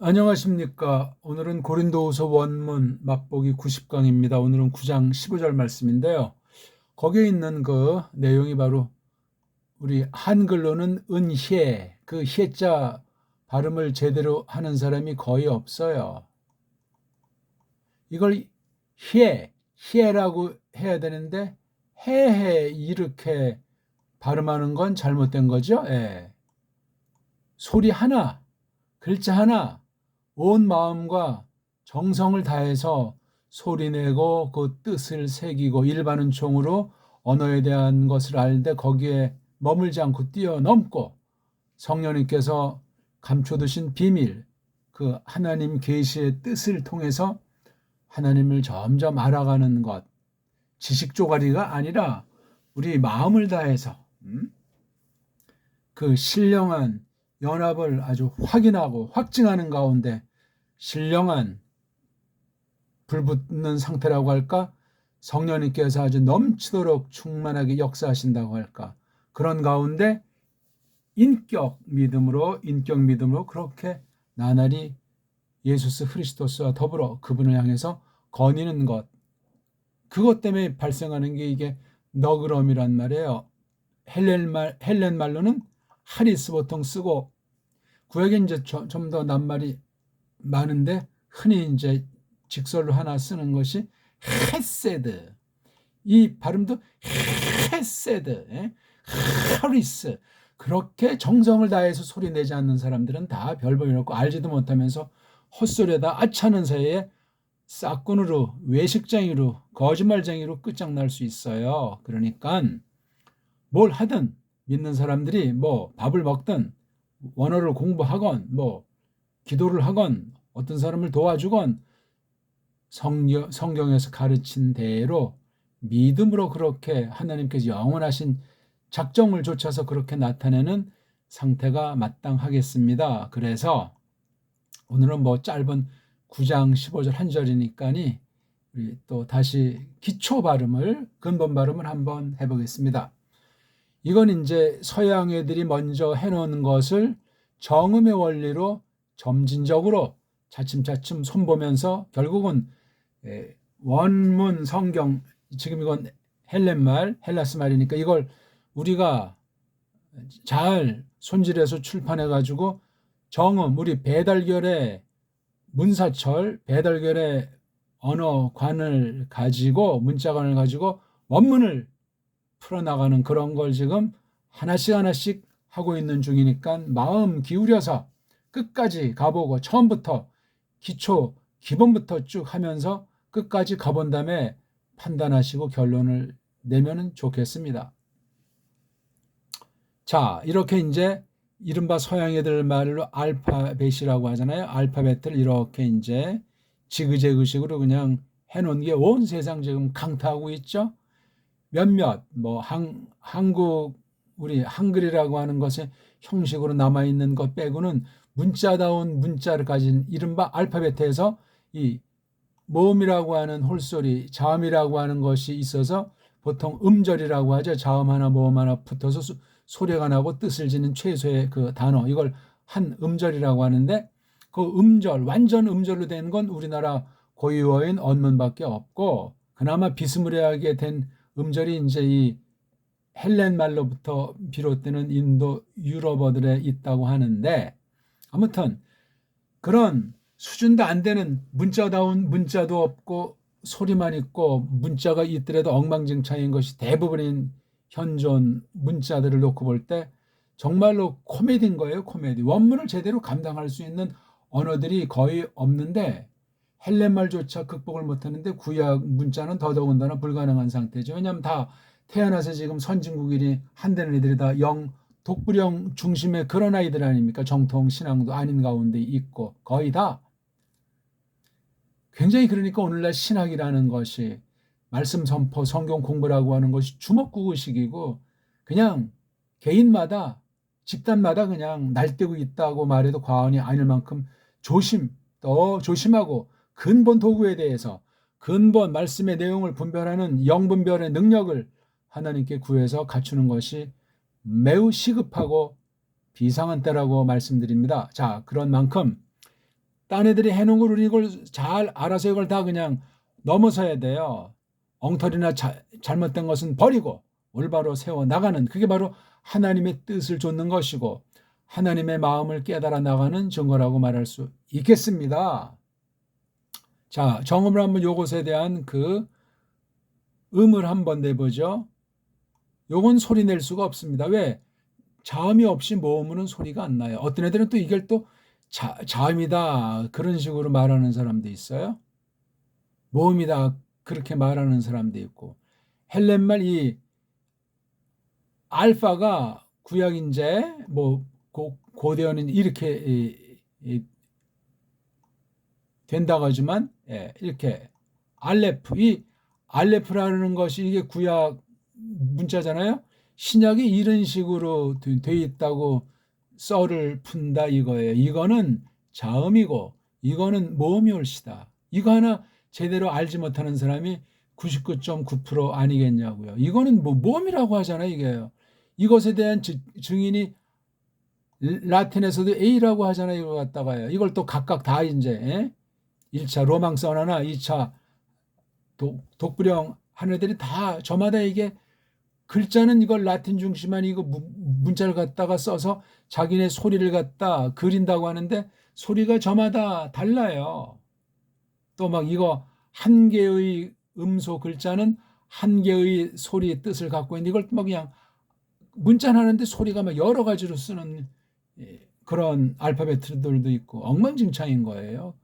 안녕하십니까. 오늘은 고린도후서 원문 맛보기 90강입니다. 오늘은 9장 15절 말씀인데요. 거기에 있는 그 내용이 바로 우리 한글로는 은혜, 그 해자 발음을 제대로 하는 사람이 거의 없어요. 이걸 해라고 해야 되는데 해해 이렇게 발음하는 건 잘못된 거죠. 예. 소리 하나, 글자 하나, 온 마음과 정성을 다해서 소리내고 그 뜻을 새기고 일반은 총으로 언어에 대한 것을 알되 거기에 머물지 않고 뛰어넘고 성령님께서 감춰두신 비밀, 그 하나님 계시의 뜻을 통해서 하나님을 점점 알아가는 것, 지식 조가리가 아니라 우리 마음을 다해서 그 신령한 연합을 아주 확인하고 확증하는 가운데 신령한 불붙는 상태라고 할까? 성령님께서 아주 넘치도록 충만하게 역사하신다고 할까? 그런 가운데 인격 믿음으로 그렇게 나날이 예수스 크리스토스와 더불어 그분을 향해서 거니는 것, 그것 때문에 발생하는 게 이게 너그럼이란 말이에요. 헬렌 말로는 하리스 보통 쓰고, 구약에 이제 좀 더 낱말이 많은데 흔히 이제 직설로 하나 쓰는 것이 헤세드. 이 발음도 헤세드, 하리스. 그렇게 정성을 다해서 소리 내지 않는 사람들은 다 별볼일 없고 알지도 못하면서 헛소리에다 아차는 사이에 싹군으로, 외식쟁이로, 거짓말쟁이로 끝장날 수 있어요. 그러니까 뭘 하든 믿는 사람들이 뭐 밥을 먹든 원어를 공부하건 뭐 기도를 하건 어떤 사람을 도와주건 성경에서 가르친 대로 믿음으로 그렇게 하나님께서 영원하신 작정을 좇아서 그렇게 나타내는 상태가 마땅하겠습니다. 그래서 오늘은 뭐 짧은 9장 15절 한 절이니까니 우리 또 다시 기초 발음을, 근본 발음을 한번 해보겠습니다. 이건 이제 서양 애들이 먼저 해놓은 것을 정음의 원리로 점진적으로 차츰차츰 손보면서 결국은 원문 성경, 지금 이건 헬렌말, 헬라스 말이니까 이걸 우리가 잘 손질해서 출판해가지고 정음, 우리 배달결의 문사철, 배달결의 언어관을 가지고, 문자관을 가지고 원문을 풀어나가는 그런 걸 지금 하나씩 하나씩 하고 있는 중이니까 마음 기울여서 끝까지 가보고 처음부터 기본부터 쭉 하면서 끝까지 가본 다음에 판단하시고 결론을 내면 좋겠습니다. 자, 이렇게 이제 이른바 서양 애들 말로 알파벳이라고 하잖아요. 알파벳을 이렇게 이제 지그재그식으로 그냥 해놓은 게 온 세상 지금 강타하고 있죠. 몇몇 뭐 한국 우리 한글이라고 하는 것의 형식으로 남아있는 것 빼고는 문자다운 문자를 가진 이른바 알파벳에서 이 모음이라고 하는 홀소리, 자음이라고 하는 것이 있어서 보통 음절이라고 하죠. 자음 하나 모음 하나 붙어서 소리가 나고 뜻을 지닌 최소의 그 단어, 이걸 한 음절이라고 하는데, 그 음절, 완전 음절로 된 건 우리나라 고유어인 언문밖에 없고, 그나마 비스무리하게 된 음절이 이제 이 헬렌 말로부터 비롯되는 인도 유럽어들에 있다고 하는데, 아무튼 그런 수준도 안 되는 문자다운 문자도 없고 소리만 있고 문자가 있더라도 엉망진창인 것이 대부분인 현존 문자들을 놓고 볼 때 정말로 코미디인 거예요. 코미디. 원문을 제대로 감당할 수 있는 언어들이 거의 없는데 헬렌말조차 극복을 못하는데 구약 문자는 더더군다나 불가능한 상태죠. 왜냐하면 다 태어나서 지금 선진국인이 한대는 애들이 다 독불형 중심의 그런 아이들 아닙니까? 정통 신앙도 아닌 가운데 있고 거의 다. 굉장히 그러니까 오늘날 신학이라는 것이, 말씀 선포, 성경 공부라고 하는 것이 주먹구구식이고 그냥 개인마다, 집단마다 그냥 날뛰고 있다고 말해도 과언이 아닐 만큼 더 조심하고 근본 도구에 대해서, 근본 말씀의 내용을 분별하는 영분별의 능력을 하나님께 구해서 갖추는 것이 매우 시급하고 비상한 때라고 말씀드립니다. 자, 그런 만큼 딴 애들이 해놓은 걸 우리 이걸 잘 알아서 이걸 다 그냥 넘어서야 돼요. 엉터리나 잘못된 것은 버리고 올바로 세워 나가는, 그게 바로 하나님의 뜻을 좇는 것이고 하나님의 마음을 깨달아 나가는 증거라고 말할 수 있겠습니다. 자, 정음을 한번 요것에 대한 그 음을 한번 내보죠. 요건 소리 낼 수가 없습니다. 왜? 자음이 없이 모음은 소리가 안 나요. 어떤 애들은 또 이걸 또 자음이다 그런 식으로 말하는 사람도 있어요. 모음이다 그렇게 말하는 사람도 있고. 헬렌말 이 알파가 구약인제 뭐 고대어는 이렇게 된다고 하지만 이렇게 알레프, 이 알레프라는 것이 이게 구약 문자잖아요. 신약이 이런 식으로 돼 있다고 썰을 푼다 이거예요. 이거는 자음이고 이거는 모음이 옳시다. 이거 하나 제대로 알지 못하는 사람이 99.9% 아니겠냐고요. 이거는 뭐 모음이라고 하잖아요. 이게요. 이것에 대한 증인이 라틴에서도 A라고 하잖아요. 이거 갖다가요. 이걸 또 각각 다 이제 1차 로망서나나 2차 독불형 한 애들이 다 저마다 이게 글자는 이걸 라틴 중심한 이거 문자를 갖다가 써서 자기네 소리를 갖다 그린다고 하는데 소리가 저마다 달라요. 또 막 이거 한 개의 음소 글자는 한 개의 소리의 뜻을 갖고 있는데 이걸 막 그냥 문자는 하는데 소리가 막 여러 가지로 쓰는 그런 알파벳들도 있고 엉망진창인 거예요.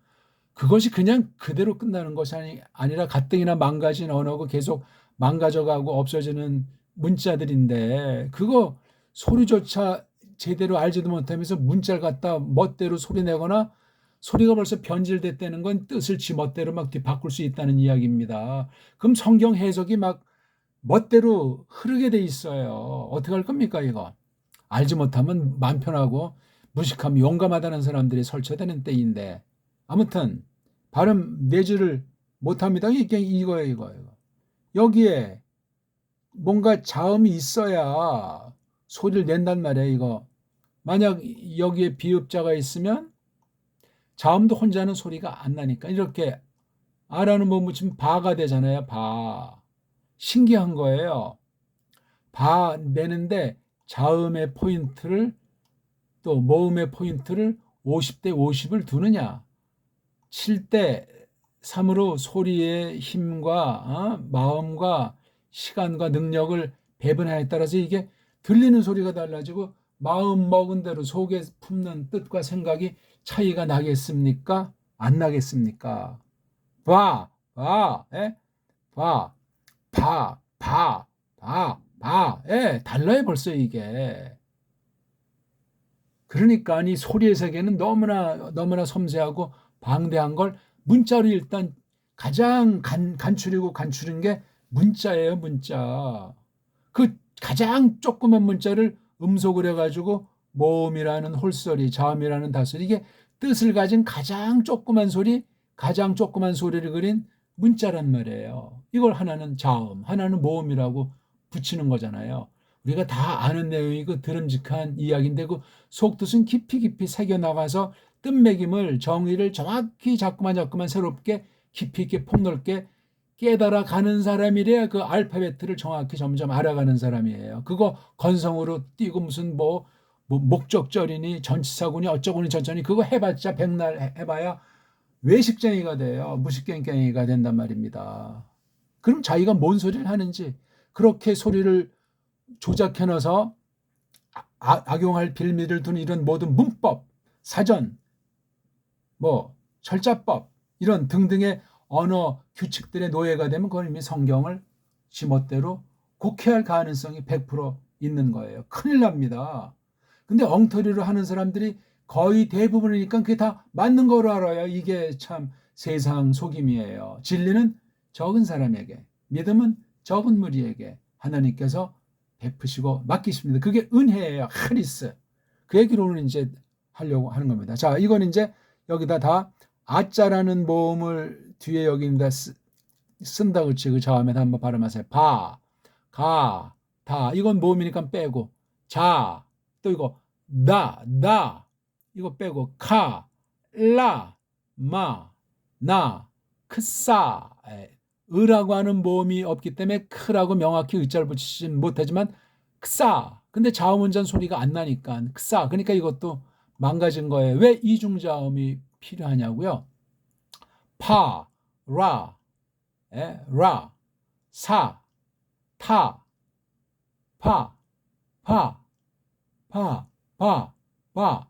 그것이 그냥 그대로 끝나는 것이 아니라 가뜩이나 망가진 언어고 계속 망가져가고 없어지는 문자들인데 그거 소리조차 제대로 알지도 못하면서 문자를 갖다 멋대로 소리내거나 소리가 벌써 변질됐다는 건 뜻을 지 멋대로 막 뒤바꿀 수 있다는 이야기입니다. 그럼 성경 해석이 막 멋대로 흐르게 돼 있어요. 어떻게 할 겁니까 이거? 알지 못하면 마음 편하고 무식하면 용감하다는 사람들이 설쳐되는 때인데 아무튼 발음 내지를 못합니다. 이게 이거예요. 여기에 뭔가 자음이 있어야 소리를 낸단 말이에요. 이거 만약 여기에 비읍자가 있으면 자음도 혼자는 소리가 안 나니까 이렇게 아라는 뭐 지금 바가 되잖아요. 바 신기한 거예요. 바 내는데 자음의 포인트를 또 모음의 포인트를 50대 50을 두느냐 7대 3으로 소리의 힘과 마음과 시간과 능력을 배분하에 따라서 이게 들리는 소리가 달라지고 마음 먹은 대로 속에 품는 뜻과 생각이 차이가 나겠습니까? 안 나겠습니까? 봐, 봐, 봐, 봐, 봐, 봐, 봐, 달라요 벌써 이게. 그러니까 이 소리의 세계는 너무나 섬세하고 방대한 걸 문자로 일단 가장 간추린 게 문자예요, 문자. 그 가장 조그만 문자를 음속을 해가지고 모음이라는 홀소리, 자음이라는 다소리, 이게 뜻을 가진 가장 조그만 소리, 가장 조그만 소리를 그린 문자란 말이에요. 이걸 하나는 자음, 하나는 모음이라고 붙이는 거잖아요. 우리가 다 아는 내용이고 드름직한 이야기인데 그 속뜻은 깊이 새겨나가서 뜻매김을 정의를 정확히 자꾸만 새롭게 깊이 있게 폭넓게 깨달아 가는 사람이래야 그 알파벳을 정확히 점점 알아가는 사람이에요. 그거 건성으로 띄고 무슨 뭐 목적절이니 전치사구니 어쩌고니 저쩌니 그거 해봤자 백날 해봐야 외식쟁이가 돼요. 무식갱갱이가 된단 말입니다. 그럼 자기가 뭔 소리를 하는지 그렇게 소리를 조작해놔서 악용할 빌미를 둔 이런 모든 문법, 사전, 뭐 철자법 이런 등등의 언어 규칙들의 노예가 되면 그건 이미 성경을 지멋대로 곡해할 가능성이 100% 있는 거예요. 큰일 납니다. 근데 엉터리로 하는 사람들이 거의 대부분이니까 그게 다 맞는 거로 알아요. 이게 참 세상 속임이에요. 진리는 적은 사람에게, 믿음은 적은 무리에게 하나님께서 베푸시고 맡기십니다. 그게 은혜예요. 하리스. 그 얘기를 오늘 이제 하려고 하는 겁니다. 자, 이건 이제 여기다 다 아자라는 모음을 뒤에 여기다 쓴다 그렇지. 그 다음에 한번 발음하세요. 바, 가, 다. 이건 모음이니까 빼고. 자, 또 이거 나 이거 빼고 카, 라, 마, 나, 크싸. 으라고 하는 모음이 없기 때문에 크라고 명확히 의자를 붙이진 못하지만 크싸. 근데 자음운전 소리가 안 나니까 크싸. 그러니까 이것도 망가진 거예요. 왜 이중자음이 필요하냐고요? 파, 라, 라, 사, 타, 파, 파, 파, 파, 파,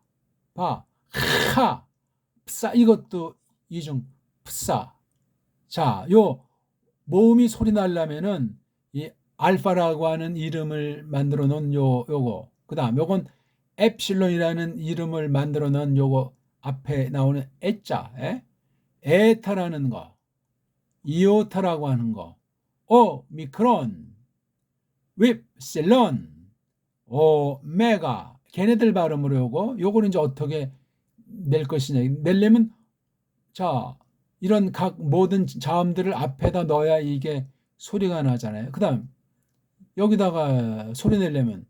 파, 하, 프사. 이것도 이중 프사. 자, 요 모음이 소리 나려면은 이 알파라고 하는 이름을 만들어 놓은 요거. 그다음 요건 엡실론이라는 이름을 만들어 놓은 요거 앞에 나오는 에자, 에타라는 거, 이오타라고 하는 거, 오미크론, 윕실론, 오메가. 걔네들 발음으로 요거는 이제 어떻게 낼 것이냐. 내려면 자, 이런 각 모든 자음들을 앞에다 넣어야 이게 소리가 나잖아요. 그다음 여기다가 소리 내려면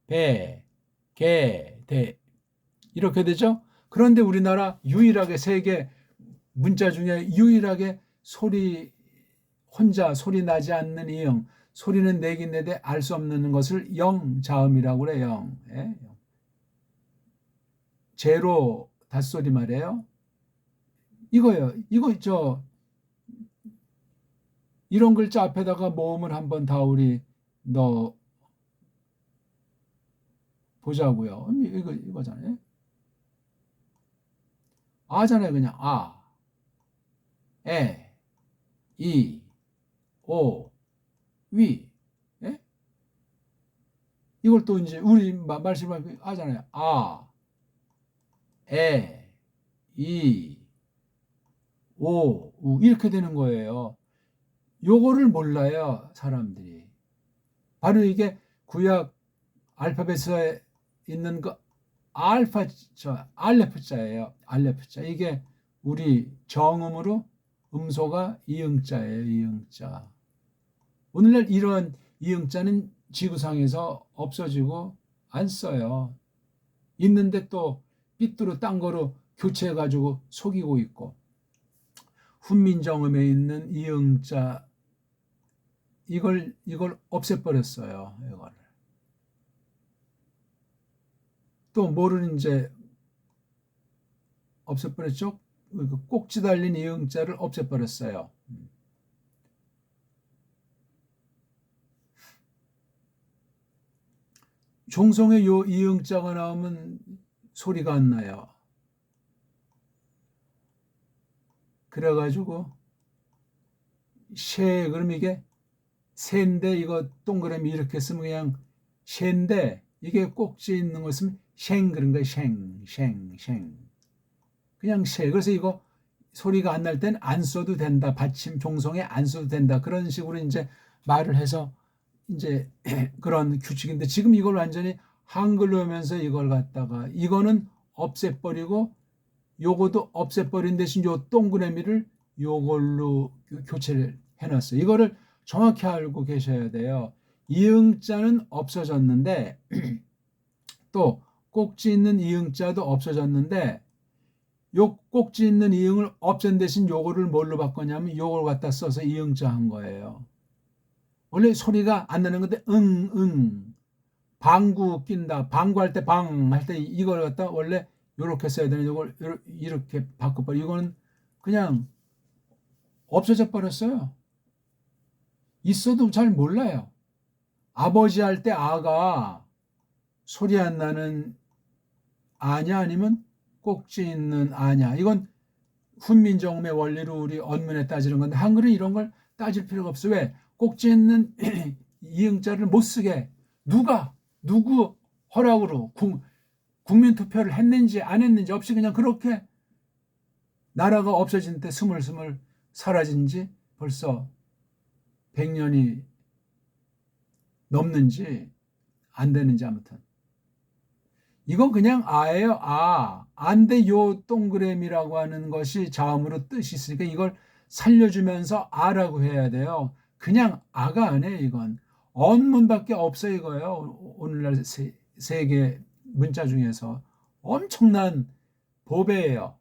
배, 개, 대 이렇게 되죠. 그런데 우리나라 유일하게 세계 문자 중에 유일하게 소리 혼자 소리 나지 않는 이응, 소리는 내긴 내되 알 수 없는 것을 영자음이라고 그래요. 예? 제로 닷소리 말이에요. 이거요. 이거 이런 글자 앞에다가 모음을 한번 다 우리 넣어 보자고요. 이거잖아요. 아잖아요. 그냥 아, 에, 이, 오, 위. 예? 이걸 또 이제 우리 말씀을 하잖아요. 아, 에, 이, 오, 우 이렇게 되는 거예요. 요거를 몰라요, 사람들이. 바로 이게 구약 알파벳에 있는 그 알레프자예요. 알레프자. 이게 우리 정음으로 음소가 이응자예요. 이응자. 오늘날 이런 이응자는 지구상에서 없어지고 안 써요. 있는데 또 삐뚤어 딴 거로 교체해가지고 속이고 있고. 훈민정음에 있는 이응자 이걸 없애버렸어요. 이거를. 또 뭐를 이제 없애버렸죠? 꼭지 달린 이응자를 없애버렸어요. 종성에 요 이응자가 나오면 소리가 안 나요. 그래가지고 쉐 그럼 이게 새인데 이거 동그라미 이렇게 쓰면 그냥 쉐인데 이게 꼭지 있는 거 쓰면 쉥 그런 거예요. 쉥. 그냥 쉐. 그래서 이거 소리가 안 날 땐 안 써도 된다. 받침 종성에 안 써도 된다. 그런 식으로 이제 말을 해서 이제 그런 규칙인데 지금 이걸 완전히 한글로 하면서 이걸 갖다가 이거는 없애버리고 요거도 없애버린 대신 요 동그라미를 요걸로 교체를 해놨어요. 이거를 정확히 알고 계셔야 돼요. 이응자는 없어졌는데 또 꼭지 있는 이응자도 없어졌는데 요 꼭지 있는 이응을 없앤 대신 요거를 뭘로 바꿨냐면 요걸 갖다 써서 이응자 한 거예요. 원래 소리가 안 나는 건데 방구 낀다. 방구할 때 방 할 때 이걸 갖다 원래 요렇게 써야 되는 이걸 이렇게 바꿔버려. 이거는 그냥 없어져 버렸어요. 있어도 잘 몰라요. 아버지 할 때 아가 소리 안 나는 아냐 아니면 꼭지 있는 아냐. 이건 훈민정음의 원리로 우리 언문에 따지는 건데 한글은 이런 걸 따질 필요가 없어. 왜? 꼭지 있는 이응자를 못 쓰게 누구 허락으로 국민투표를 했는지 안 했는지 없이 그냥 그렇게 나라가 없어진 때 스물스물 사라진 지 벌써 100년이 넘는지 안 되는지 아무튼 이건 그냥 아예요. 안데 요 동그라미라고 하는 것이 자음으로 뜻이 있으니까 이걸 살려주면서 아라고 해야 돼요. 그냥 아가 아니에요. 이건 언문밖에 없어 이거예요. 오늘날 세계 문자 중에서 엄청난 보배예요.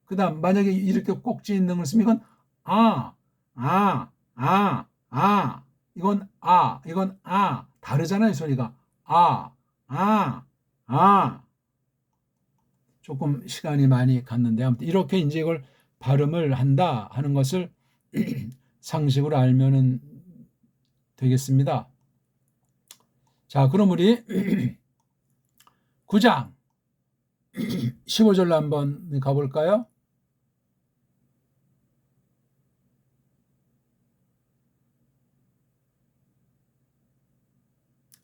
그 다음 만약에 이렇게 꼭지 있는 걸 쓰면 이건 아, 아, 아, 아. 이건 아, 이건 아. 다르잖아요, 소리가. 아, 아, 아. 조금 시간이 많이 갔는데 아무튼 이렇게 이제 이걸 발음을 한다 하는 것을 상식으로 알면은 되겠습니다. 자, 그럼 우리 9장 15절로 한번 가볼까요?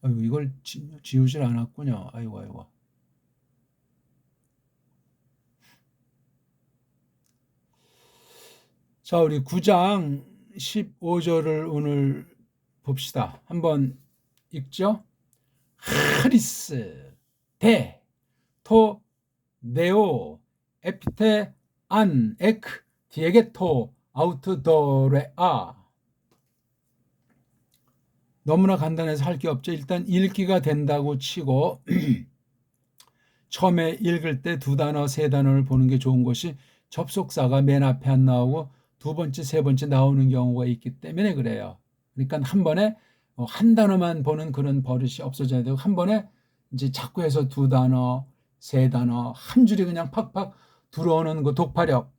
아이고, 이걸 지우질 않았군요. 아이고, 아이고. 자, 우리 9장 15절을 오늘 봅시다. 한번 읽죠? 하리스, 데, 토, 네오, 에피테, 안, 에크, 디에게토, 아우트도레아. 너무나 간단해서 할 게 없죠. 일단 읽기가 된다고 치고 처음에 읽을 때 두 단어, 세 단어를 보는 게 좋은 것이 접속사가 맨 앞에 안 나오고 두 번째, 세 번째 나오는 경우가 있기 때문에 그래요. 그러니까 한 번에 한 단어만 보는 그런 버릇이 없어져야 되고 한 번에 이제 자꾸 해서 두 단어, 세 단어, 한 줄이 그냥 팍팍 들어오는 그 독파력.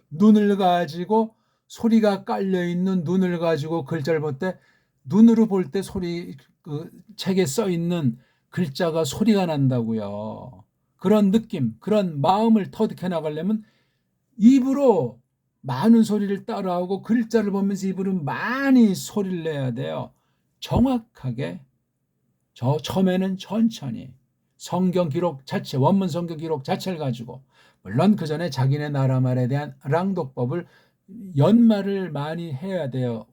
눈을 가지고 소리가 깔려 있는 눈을 가지고 글자를 볼 때 눈으로 볼 때 소리 그 책에 써 있는 글자가 소리가 난다고요. 그런 느낌, 그런 마음을 터득해 나가려면 입으로 많은 소리를 따라하고 글자를 보면서 입으로 많이 소리를 내야 돼요. 정확하게. 처음에는 천천히 성경 기록 자체, 원문 성경 기록 자체를 가지고 물론 그 전에 자기네 나라 말에 대한 랑독법을 연말을 많이 해야 돼요.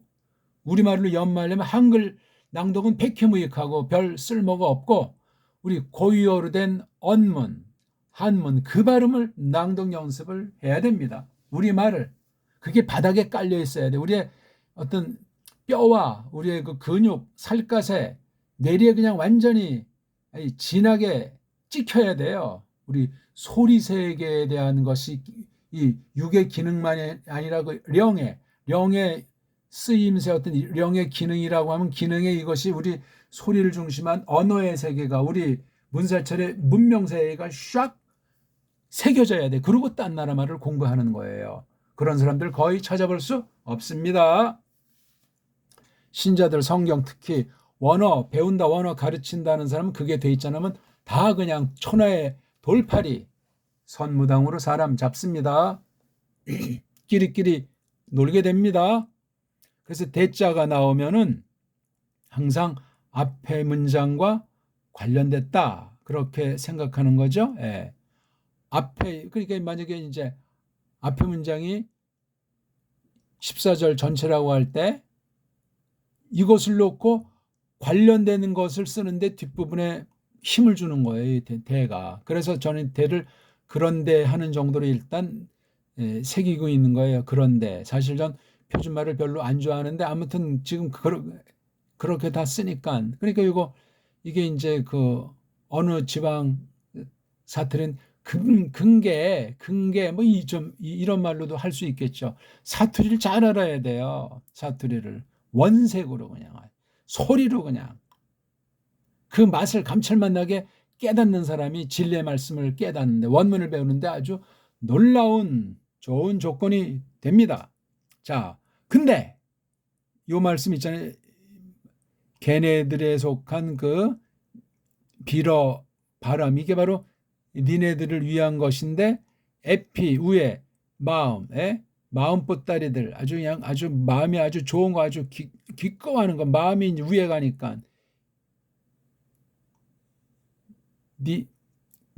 우리말로 연말하면 한글 낭독은 백해무익하고 별 쓸모가 없고 우리 고유어로 된 언문, 한문 그 발음을 낭독 연습을 해야 됩니다. 우리말을. 그게 바닥에 깔려 있어야 돼. 우리의 어떤 뼈와 우리의 그 근육, 살갗에 뇌리에 그냥 완전히 진하게 찍혀야 돼요. 우리 소리 세계에 대한 것이 이 육의 기능만이 아니라 그 령의 쓰임새 어떤 령의 기능이라고 하면 기능의 이것이 우리 소리를 중심한 언어의 세계가 우리 문살철의 문명세계가 샥 새겨져야 돼. 그리고 딴 나라 말을 공부하는 거예요. 그런 사람들 거의 찾아볼 수 없습니다. 신자들 성경 특히 원어 배운다 원어 가르친다는 사람은 그게 돼 있잖아요. 다 그냥 천하의 돌팔이 선무당으로 사람 잡습니다. 끼리끼리 놀게 됩니다. 그래서 대자가 나오면은 항상 앞에 문장과 관련됐다 그렇게 생각하는 거죠. 예. 앞에 그러니까 만약에 이제 앞에 문장이 14절 전체라고 할 때 이것을 놓고 관련되는 것을 쓰는데 뒷부분에 힘을 주는 거예요. 대가. 그래서 저는 대를 그런데 하는 정도로 일단 새기고 있는 거예요. 그런데 사실 전 표준말을 별로 안 좋아하는데 아무튼 지금 그렇게 다 쓰니까 그러니까 이게 이제 그 어느 지방 사투리는 근게 뭐 이런 말로도 할 수 있겠죠. 사투리를 잘 알아야 돼요. 사투리를 원색으로 그냥 소리로 그냥 그 맛을 감칠맛 나게 깨닫는 사람이 진리의 말씀을 깨닫는데 원문을 배우는데 아주 놀라운 좋은 조건이 됩니다. 자, 근데 요 말씀 있잖아요. 걔네들에 속한 그 빌어 바람 이게 바로 니네들을 위한 것인데 에피 위에 마음 보따리들 아주 그냥 아주 마음이 아주 좋은 거 아주 기꺼워하는 거 마음이 위에 가니까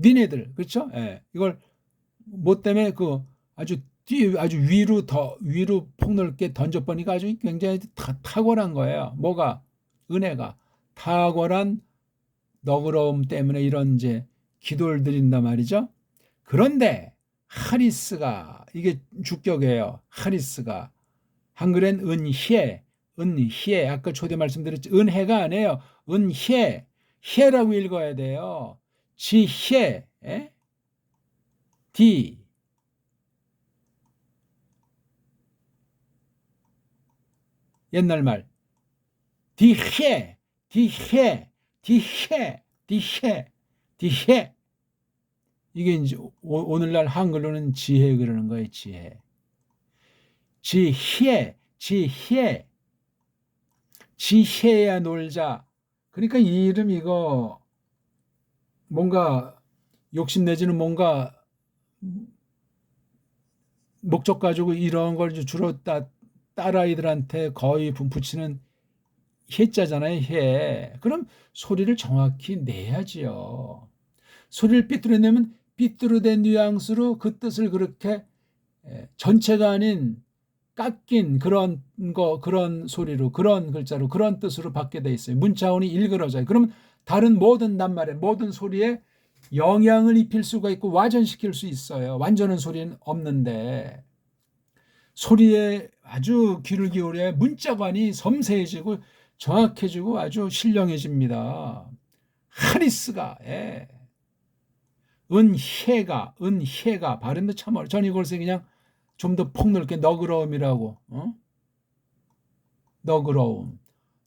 니네들 그렇죠? 예. 이걸 뭐 때문에 그 아주 위로 폭넓게 던져보니까 아주 굉장히 탁월한 거예요. 뭐가 은혜가 탁월한 너그러움 때문에 이런 이제 기도를 드린단 말이죠. 그런데 하리스가 이게 주격이에요. 하리스가 한글엔 은혜 아까 초대 말씀드렸죠. 은혜가 아니에요. 혜라고 읽어야 돼요. 지혜 디 옛날 말. 디해, 디해, 디해, 디해, 디해. 이게 이제 오늘날 한글로는 지혜 그러는 거예요. 지혜. 지혜, 지혜, 지혜야 놀자. 그러니까 이 이름 이거 뭔가 욕심내지는 뭔가 목적 가지고 이런 걸 주로 딸아이들한테 거의 붙이는 해자잖아요. 해. 그럼 소리를 정확히 내야지요. 소리를 삐뚤어내면 삐뚤어된 뉘앙스로 그 뜻을 그렇게 전체가 아닌 깎인 그런 소리로, 그런 글자로, 그런 뜻으로 받게 돼 있어요. 문자원이 일그러져요. 그러면 다른 모든 낱말에, 모든 소리에 영향을 입힐 수가 있고 와전시킬 수 있어요. 완전한 소리는 없는데 소리에 아주 귀를 기울여야 문자관이 섬세해지고 정확해지고 아주 신령해집니다. 하리스가, 예. 은혜가 발음도 참 어려워. 전 이걸 그냥 좀 더 폭넓게 너그러움이라고.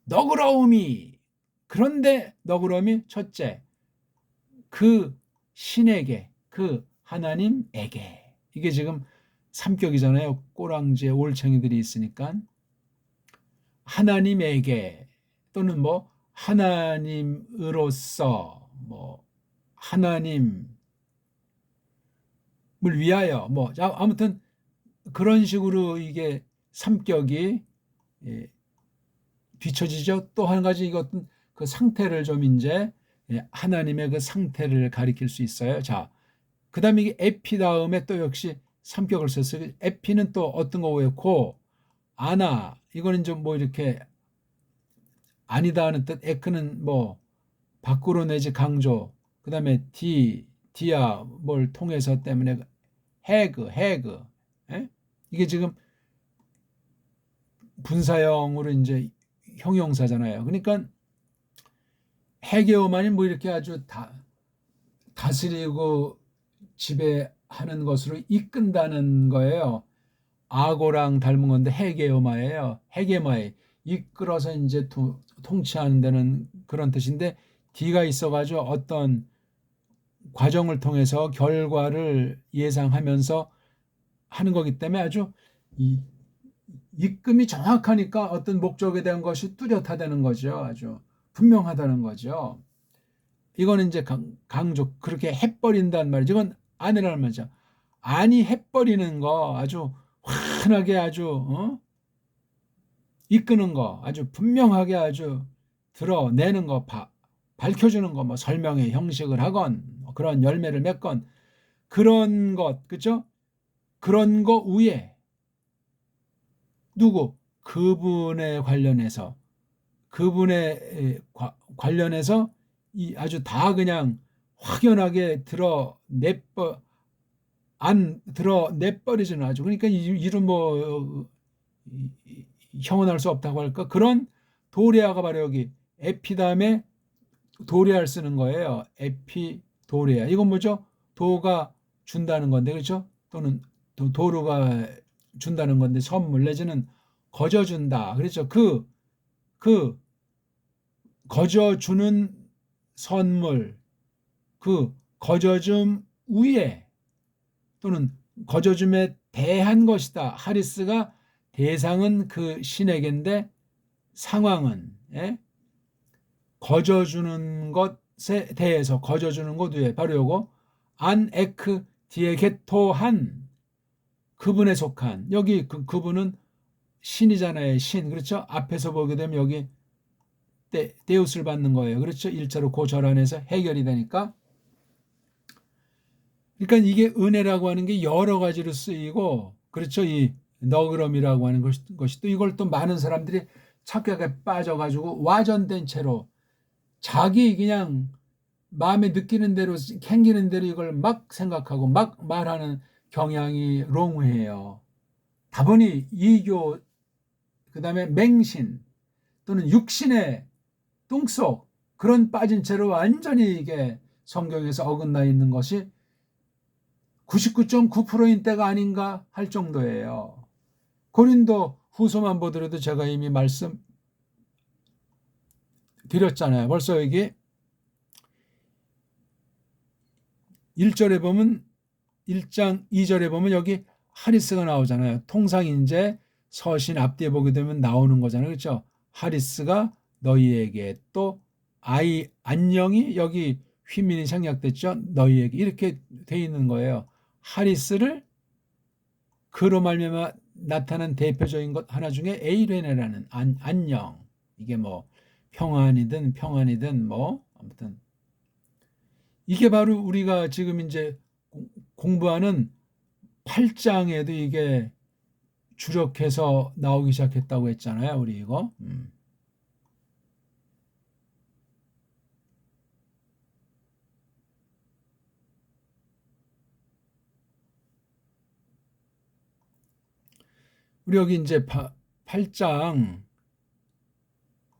너그러움이. 그런데 너그러움이 첫째, 그 신에게, 그 하나님에게. 이게 지금 삼격이잖아요. 꼬랑지에 올챙이들이 있으니까. 하나님에게 또는 뭐 하나님으로서 뭐 하나님을 위하여 뭐 아무튼 그런 식으로 이게 삼격이 뒤처지죠. 또 한 가지 이것은 그 상태를 좀 이제 하나님의 그 상태를 가리킬 수 있어요. 자, 그다음에 이게 에피 다음에 또 역시 삼격을 썼어요. 에피는 또 어떤 거고 아나 이거는 좀 뭐 이렇게 아니다 하는 뜻. 에크는 뭐 밖으로 내지 강조. 그다음에 디야 뭘 통해서 때문에 해그. 예? 이게 지금 분사형으로 이제 형용사잖아요. 그러니까 해계어만이 뭐 이렇게 아주 다스리고 지배하는 것으로 이끈다는 거예요. 악어랑 닮은 건데 해계어마예요. 해계마에 이끌어서 이제 통치하는 데는 그런 뜻인데 D가 있어가지고 어떤 과정을 통해서 결과를 예상하면서 하는 거기 때문에 아주 이끔이 정확하니까 어떤 목적에 대한 것이 뚜렷하다는 거죠. 아주 분명하다는 거죠. 이거는 이제 강조, 그렇게 해버린단 말이죠. 이건 아니라는 말이죠. 아니 해버리는 거 아주 환하게 아주 이끄는 거 아주 분명하게 아주 드러내는 거 밝혀주는 거 뭐 설명의 형식을 하건 그런 열매를 맺건 그런 것 그죠? 그런 거 위에 누구? 그분에 관련해서 이 아주 다 그냥 확연하게 드러내버리지는 아주 그러니까 이런 뭐 형언할 수 없다고 할까 그런 도레아가 바로 여기 에피 다음에 도레아를 쓰는 거예요. 에피 도레아 이건 뭐죠? 도가 준다는 건데 그렇죠? 또는 도루가 준다는 건데 선물 내지는 거저준다. 그렇죠? 그 거저주는 선물 그 거저줌 위에 또는 거저줌에 대한 것이다. 하리스가 대상은 그 신에게인데 상황은 거저주는 것에 대해서 거저주는 것 위에 바로 요거 안 에크 디에게토한 그분에 속한 여기 그분은 신이잖아요. 신 그렇죠? 앞에서 보게 되면 여기 데우스를 받는 거예요. 그렇죠? 일자로 그 절 안에서 해결이 되니까 그러니까 이게 은혜라고 하는 게 여러 가지로 쓰이고 그렇죠? 이 너그럼이라고 하는 것이 또 이걸 또 많은 사람들이 착각에 빠져가지고 와전된 채로 자기 그냥 마음에 느끼는 대로 캥기는 대로 이걸 막 생각하고 막 말하는 경향이 롱해요. 다분히 이교 그다음에 맹신 또는 육신의 뚱속 그런 빠진 채로 완전히 이게 성경에서 어긋나 있는 것이 99.9%인 때가 아닌가 할 정도예요. 고린도 후소만 보더라도 제가 이미 말씀 드렸잖아요. 벌써 여기 1절에 보면 1장 2절에 보면 여기 하리스가 나오잖아요. 통상 이제 서신 앞뒤에 보게 되면 나오는 거잖아요. 그렇죠? 하리스가 너희에게 또 아이 안녕이 여기 휘민이 생략됐죠. 너희에게 이렇게 돼 있는 거예요. 하리스를 그로 말미암아 나타난 대표적인 것 하나 중에 에이레네라는 안녕. 이게 뭐 평안이든 뭐 아무튼 이게 바로 우리가 지금 이제 공부하는 8장에도 이게 주력해서 나오기 시작했다고 했잖아요. 우리 이거. 우리 여기 이제 8장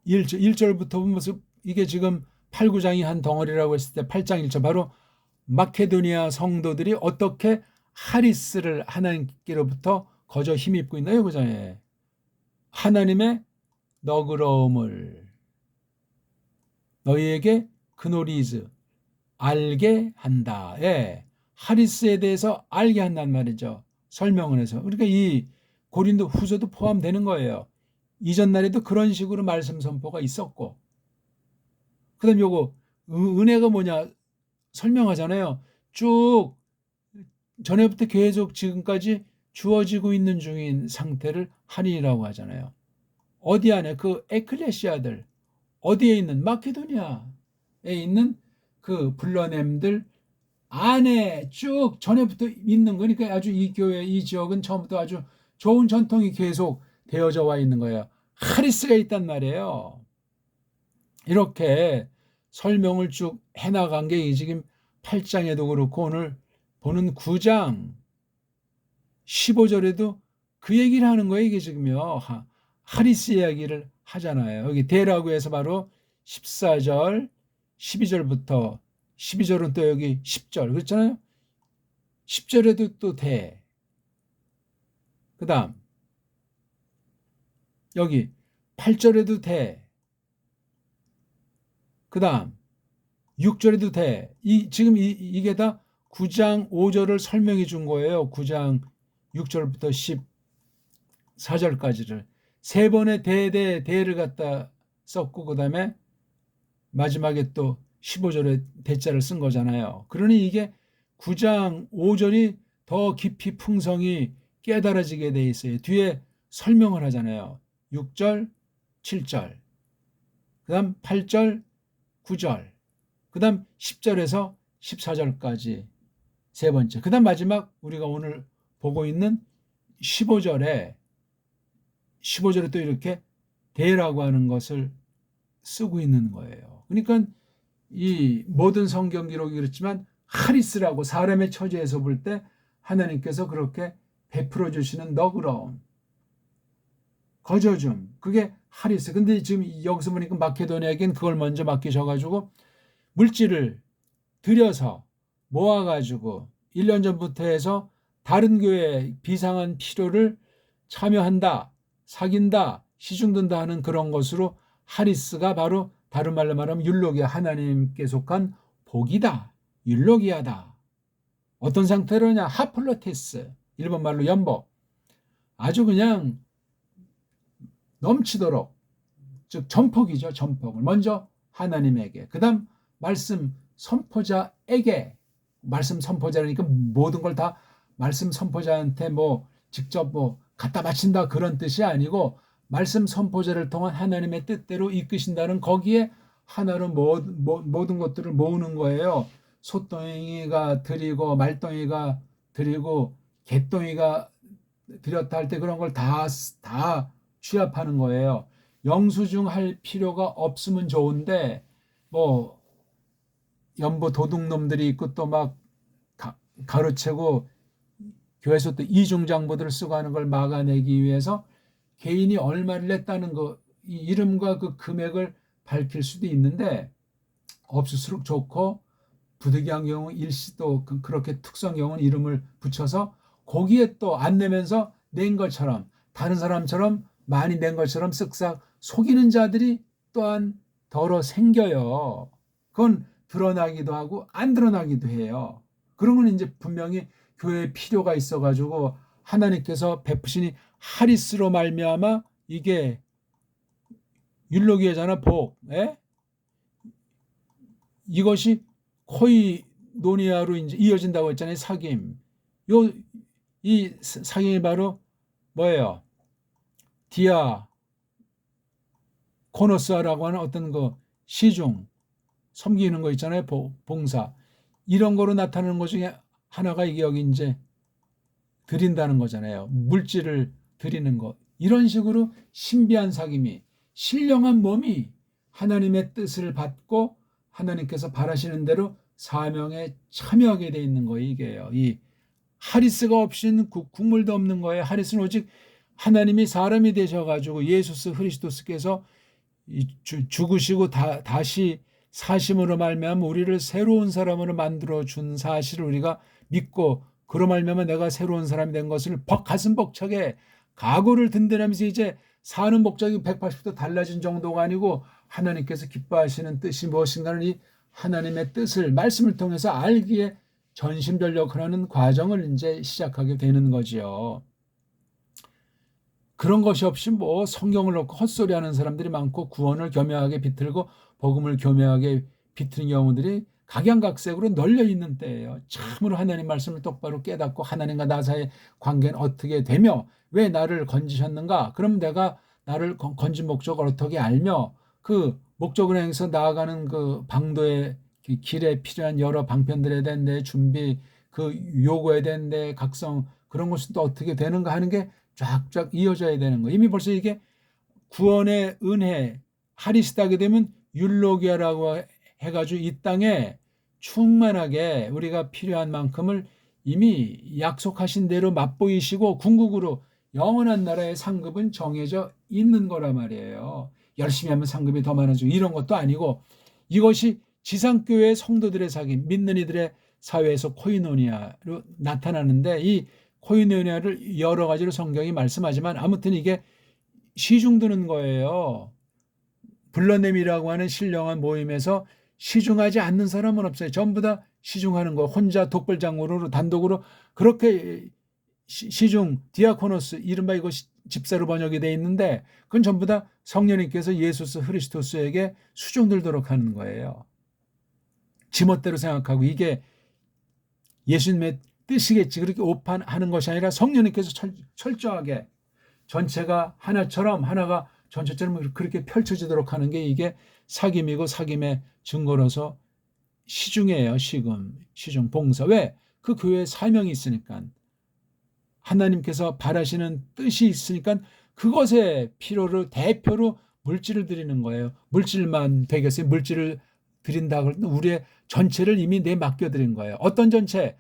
1절부터 보면 이게 지금 8, 9장이 한 덩어리라고 했을 때 8장 1절 바로 마케도니아 성도들이 어떻게 하리스를 하나님께로부터 거저 힘입고 있나요? 그죠? 하나님의 너그러움을 너희에게 그노리즈 알게 한다. 하리스에 대해서 알게 한단 말이죠. 설명을 해서. 그러니까 이 고린도 후서도 포함되는 거예요. 이전 날에도 그런 식으로 말씀 선포가 있었고 그 다음 요거 은혜가 뭐냐 설명하잖아요. 쭉 전에부터 계속 지금까지 주어지고 있는 중인 상태를 한인이라고 하잖아요. 어디 안에 그 에클레시아들 어디에 있는 마케도니아에 있는 그 불러냄들 안에 쭉 전에부터 있는 거니까 아주 이 교회 이 지역은 처음부터 아주 좋은 전통이 계속 되어져 와 있는 거예요. 하리스가 있단 말이에요. 이렇게 설명을 쭉 해나간 게 지금 8장에도 그렇고 오늘 보는 9장 15절에도 그 얘기를 하는 거예요. 이게 지금요. 하리스 이야기를 하잖아요. 여기 대라고 해서 바로 14절 12절부터 12절은 또 여기 10절 그렇잖아요. 10절에도 또 대. 그 다음 여기 8절에도 대. 그 다음 6절에도 대. 지금 이게 다 9장 5절을 설명해 준 거예요. 9장 6절부터 14절까지를. 세 번의 대를 갖다 썼고 그 다음에 마지막에 또 15절에 대자를 쓴 거잖아요. 그러니 이게 9장 5절이 더 깊이 풍성이 깨달아지게 돼 있어요. 뒤에 설명을 하잖아요. 6절, 7절, 그 다음 8절, 9절, 그 다음 10절에서 14절까지 세 번째. 그 다음 마지막 우리가 오늘 보고 있는 15절에 또 이렇게 대라고 하는 것을 쓰고 있는 거예요. 그러니까 이 모든 성경 기록이 그렇지만 하리스라고 사람의 처지에서 볼 때 하나님께서 그렇게 베풀어 주시는 너그러움, 거저줌, 그게 하리스. 근데 지금 여기서 보니까 마케도니아에겐 그걸 먼저 맡기셔가지고 물질을 들여서 모아가지고 1년 전부터 해서 다른 교회에 비상한 필요를 참여한다, 사귄다, 시중든다 하는 그런 것으로 하리스가 바로 다른 말로 말하면 율로기아 하나님께 속한 복이다, 율로기아다. 어떤 상태로냐? 하플로테스, 일본 말로 연복. 아주 그냥 넘치도록, 즉 전폭이죠. 전폭을 먼저 하나님에게, 그 다음 말씀 선포자에게. 말씀 선포자라니까 모든 걸 다 말씀 선포자한테 뭐 직접 뭐 갖다 바친다 그런 뜻이 아니고 말씀 선포자를 통한 하나님의 뜻대로 이끄신다는 거기에 하나로 모든 것들을 모으는 거예요. 소덩이가 드리고 말덩이가 드리고 개덩이가 드렸다 할 때 그런 걸 다 취합하는 거예요. 영수증할 필요가 없으면 좋은데 뭐 연보 도둑놈들이 있고 또 막 가로채고 교회에서 또 이중장부들을 쓰고 하는 걸 막아내기 위해서 개인이 얼마를 냈다는 거, 이 이름과 그 금액을 밝힐 수도 있는데 없을수록 좋고 부득이한 경우 일시도 그렇게 특수한 경우는 이름을 붙여서 거기에 또 안 내면서 낸 것처럼 다른 사람처럼 많이 낸 것처럼 쓱싹 속이는 자들이 또한 덜어 생겨요. 그건 드러나기도 하고 안 드러나기도 해요. 그런 건 이제 분명히 교회에 필요가 있어가지고 하나님께서 베푸시니 하리스로 말미암아 이게 율로기잖아, 복. 예? 이것이 코이노니아로 이제 이어진다고 했잖아요. 사귐. 이 사귐이 바로 뭐예요? 디아 코노스아라고 하는 어떤 그 시중 섬기는 거 있잖아요. 봉사. 이런 거로 나타나는 것 중에 하나가 이게 여기 이제 드린다는 거잖아요. 물질을 드리는 거. 이런 식으로 신비한 사귐이 신령한 몸이 하나님의 뜻을 받고 하나님께서 바라시는 대로 사명에 참여하게 돼 있는 거예요. 이게요. 이 하리스가 없이는 국물도 없는 거예요. 하리스는 오직 하나님이 사람이 되셔가지고 예수 그리스도께서 죽으시고 다시 사심으로 말미암아 우리를 새로운 사람으로 만들어 준 사실을 우리가 믿고 그로 말미암아 내가 새로운 사람이 된 것을 가슴 벅차게 각오를 든든하면서 이제 사는 목적이 180도 달라진 정도가 아니고 하나님께서 기뻐하시는 뜻이 무엇인가를 이 하나님의 뜻을 말씀을 통해서 알기에 전심전력을 하는 과정을 이제 시작하게 되는 거지요. 그런 것이 없이 뭐 성경을 놓고 헛소리하는 사람들이 많고 구원을 교묘하게 비틀고 복음을 교묘하게 비틀는 경우들이 각양각색으로 널려 있는 때예요. 참으로 하나님 말씀을 똑바로 깨닫고 하나님과 나 사이의 관계는 어떻게 되며 왜 나를 건지셨는가? 그럼 내가 나를 건진 목적을 어떻게 알며 그 목적을 향해서 나아가는 그 방도의 길에 필요한 여러 방편들에 대한 내 준비, 그 요구에 대한 내 각성 그런 것은 또 어떻게 되는가 하는 게 쫙쫙 이어져야 되는 거예요. 이미 벌써 이게 구원의 은혜 하리스다게 되면 율로기아라고 해가지고 이 땅에 충만하게 우리가 필요한 만큼을 이미 약속하신 대로 맛보이시고 궁극으로 영원한 나라의 상급은 정해져 있는 거란 말이에요. 열심히 하면 상급이 더 많아지고 이런 것도 아니고 이것이 지상교회 성도들의 사귐 믿는 이들의 사회에서 코이노니아로 나타나는데 이 코이노니아를 여러 가지로 성경이 말씀하지만 아무튼 이게 시중드는 거예요. 불러냄이라고 하는 신령한 모임에서 시중하지 않는 사람은 없어요. 전부 다 시중하는 거 혼자 독불장군으로 단독으로 그렇게 시중 디아코노스 이른바 이것이 집사로 번역이 돼 있는데 그건 전부 다 성령님께서 예수 그리스도스에게 수종들도록 하는 거예요. 지멋대로 생각하고 이게 예수님의 뜻이겠지 그렇게 오판하는 것이 아니라 성령님께서 철저하게 전체가 하나처럼 하나가 전체처럼 그렇게 펼쳐지도록 하는 게 이게 사귐이고 사귐의 증거로서 시중이에요. 시중 봉사. 왜? 그 교회에 사명이 있으니까 하나님께서 바라시는 뜻이 있으니까 그것의 필요를 대표로 물질을 드리는 거예요. 물질만 되겠어요. 물질을 드린다고 우리의 전체를 이미 맡겨드린 거예요. 어떤 전체?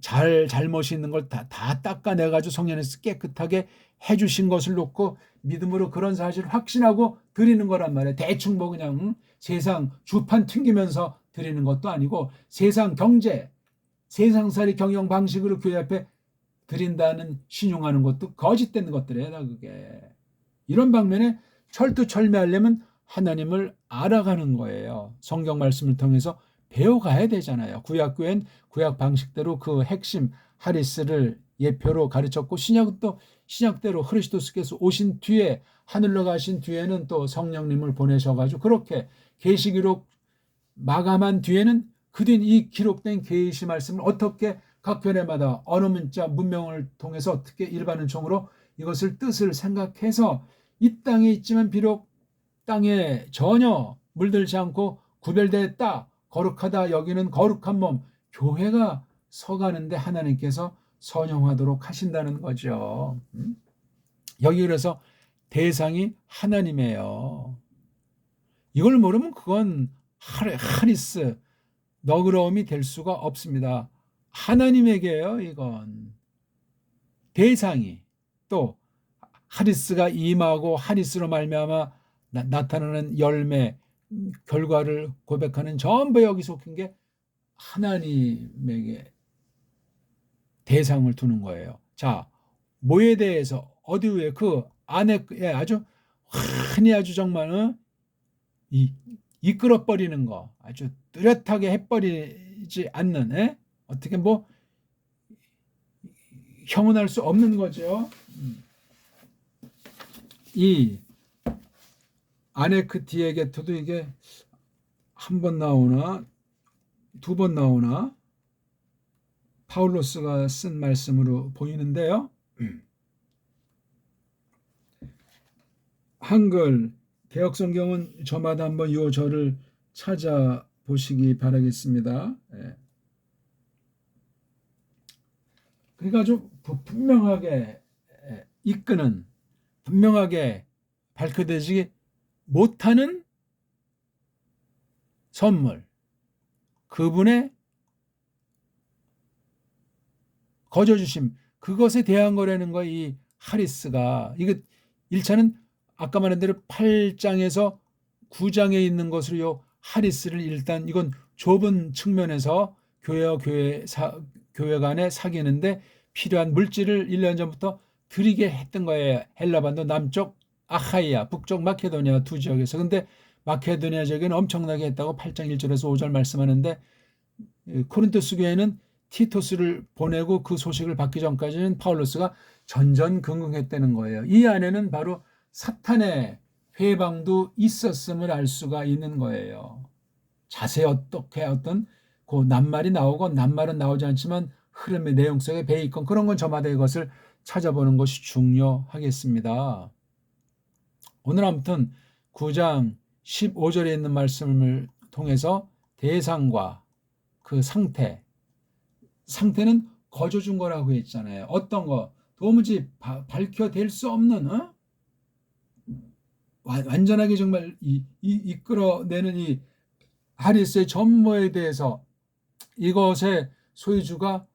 잘못이 있는 걸 다 닦아내가지고 성령께서 깨끗하게 해주신 것을 놓고 믿음으로 그런 사실을 확신하고 드리는 거란 말이에요. 대충 뭐 그냥 세상 주판 튕기면서 드리는 것도 아니고 세상 경제, 세상살이 경영 방식으로 교회 앞에 드린다는 신용하는 것도 거짓된 것들이에요. 그게 이런 방면에 철두철미하려면 하나님을 알아가는 거예요. 성경 말씀을 통해서 배워가야 되잖아요. 구약교회는 구약 방식대로 그 핵심 하리스를 예표로 가르쳤고 신약도 신약대로 그리스도께서 오신 뒤에 하늘로 가신 뒤에는 또 성령님을 보내셔가지고 그렇게 계시기록 마감한 뒤에는 그 뒤에 이 기록된 계시 말씀을 어떻게 각 편에마다 언어 문자 문명을 통해서 어떻게 일반 은총으로 이것을 뜻을 생각해서 이 땅에 있지만 비록 땅에 전혀 물들지 않고 구별됐다 거룩하다 여기는 거룩한 몸 교회가 서가는데 하나님께서 선용하도록 하신다는 거죠. 여기 그래서 대상이 하나님이에요. 이걸 모르면 그건 하리스 너그러움이 될 수가 없습니다. 하나님에게요 이건 대상이 또 하리스가 임하고 하리스로 말미암아 나타나는 열매 결과를 고백하는 전부 여기 속한 게 하나님에게 대상을 두는 거예요. 자, 뭐에 대해서 어디 위에 그 안에 아주 환히 아주 정말 이끌어 버리는 거, 아주 뚜렷하게 해버리지 않는, 어떻게 뭐 형언할 수 없는 거죠. 이 아네크티에게토도 이게 한 번 나오나 두 번 나오나 파울로스가 쓴 말씀으로 보이는데요. 한글 개역성경은 저마다 한번 이 절을 찾아보시기 바라겠습니다. 그러니까 좀 분명하게 이끄는, 분명하게 밝혀내지 못하는 선물, 그분의 거저주심, 그것에 대한 거라는 거. 이 하리스가, 이거 1차는 아까 말한 대로 8장에서 9장에 있는 것으로 요 하리스를 일단 이건 좁은 측면에서 교회와 교회 간에 사귀는데 필요한 물질을 1년 전부터 드리게 했던 거예요. 헬라반도 남쪽 아하이아, 북쪽 마케도니아 두 지역에서. 근데 마케도니아 지역에는 엄청나게 했다고 8장 1절에서 5절 말씀하는데, 코린토스 교회는 티토스를 보내고 그 소식을 받기 전까지는 파울로스가 전전긍긍했다는 거예요. 이 안에는 바로 사탄의 회방도 있었음을 알 수가 있는 거예요. 자세히 어떻게 어떤 그 낱말이 나오고 낱말은 나오지 않지만 흐름의 내용 속에 배어 있건 그런 건 저마다 이것을 찾아보는 것이 중요하겠습니다. 오늘 아무튼 9장 15절에 있는 말씀을 통해서 대상과 그 상태는 거저준 거라고 했잖아요. 어떤 거 도무지 밝혀낼 수 없는, 완전하게 정말 이끌어내는 이 하리스의 전모에 대해서 이것의 소유주가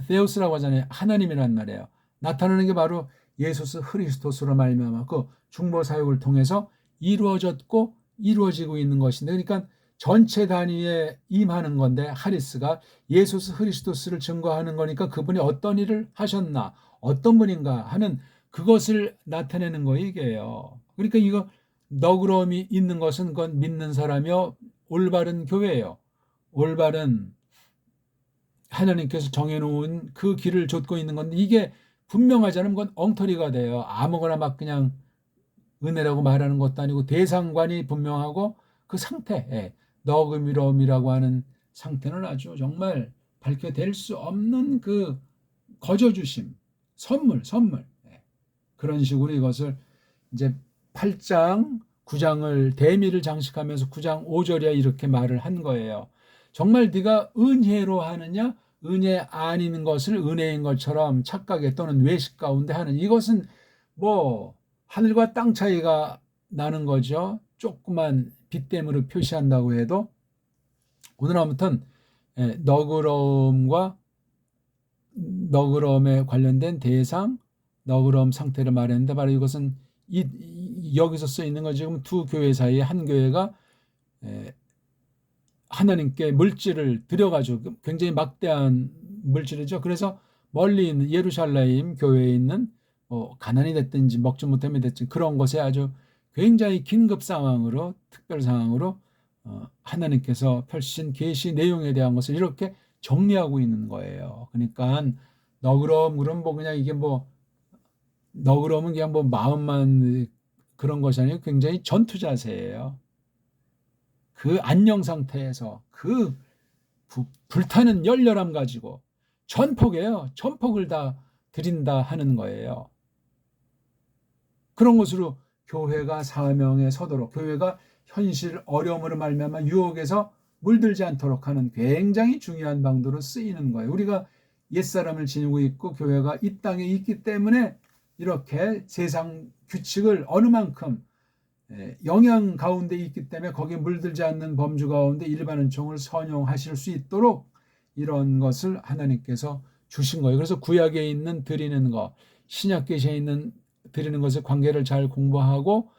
데우스라고 하잖아요. 하나님이란 말이에요. 나타나는 게 바로 예수스 그리스도스로 말미암아 그 중보 사역을 통해서 이루어졌고 이루어지고 있는 것인데, 그러니까 전체 단위에 임하는 건데 하리스가 예수스 그리스도스를 증거하는 거니까 그분이 어떤 일을 하셨나, 어떤 분인가 하는 그것을 나타내는 거이게요. 그러니까 이거 너그러움이 있는 것은 그건 믿는 사람이요 올바른 교회예요. 올바른 하나님께서 정해놓은 그 길을 좇고 있는 건데, 이게 분명하지 않으면 그건 엉터리가 돼요. 아무거나 막 그냥 은혜라고 말하는 것도 아니고 대상관이 분명하고 그 상태, 너그러움이라고 하는 상태는 아주 정말 밝혀낼 수 없는 그 거저주심, 선물. 그런 식으로 이것을 이제 8장, 9장을 대미를 장식하면서 9장 5절이야 이렇게 말을 한 거예요. 정말 네가 은혜로 하느냐, 은혜 아닌 것을 은혜인 것처럼 착각에 또는 외식 가운데 하는, 이것은 뭐 하늘과 땅 차이가 나는 거죠. 조그만 빗대물을 표시한다고 해도. 오늘 아무튼 너그러움에 관련된 대상, 너그러움 상태를 말했는데, 바로 이것은 여기서 써 있는 건 지금 두 교회 사이에 한 교회가 하나님께 물질을 들여가지고, 굉장히 막대한 물질이죠. 그래서 멀리 있는 예루살렘 교회에 있는 가난이 됐든지 먹지 못함이 됐든지 그런 것에 아주 굉장히 긴급 상황으로, 특별 상황으로 하나님께서 펼치신 계시 내용에 대한 것을 이렇게 정리하고 있는 거예요. 그러니까 너그러움 뭐 그냥 이게 뭐 너그러움은 그냥 뭐 마음만 그런 것이 아니고 굉장히 전투 자세예요. 그 안녕 상태에서 그 불타는 열렬함 가지고 전폭이에요. 전폭을 다 드린다 하는 거예요. 그런 것으로 교회가 사명에 서도록, 교회가 현실 어려움으로 말미암아 유혹에서 물들지 않도록 하는 굉장히 중요한 방도로 쓰이는 거예요. 우리가 옛사람을 지니고 있고 교회가 이 땅에 있기 때문에 이렇게 세상 규칙을 어느 만큼 영향 가운데 있기 때문에 거기에 물들지 않는 범주 가운데 일반 은총을 선용하실 수 있도록 이런 것을 하나님께서 주신 거예요. 그래서 구약에 있는 드리는 것, 신약 계시에 있는 드리는 것의 관계를 잘 공부하고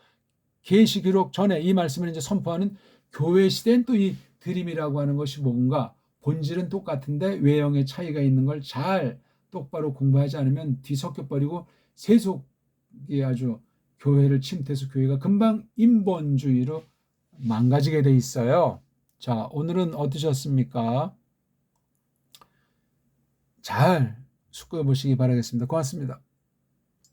계시 기록 전에 이 말씀을 이제 선포하는 교회 시대는 또 이 드림이라고 하는 것이 뭔가 본질은 똑같은데 외형의 차이가 있는 걸 잘 똑바로 공부하지 않으면 뒤섞여 버리고 세속 이게 아주 교회를 침투해서 교회가 금방 인본주의로 망가지게 돼 있어요. 자, 오늘은 어떠셨습니까? 잘 숙고해 보시기 바라겠습니다. 고맙습니다.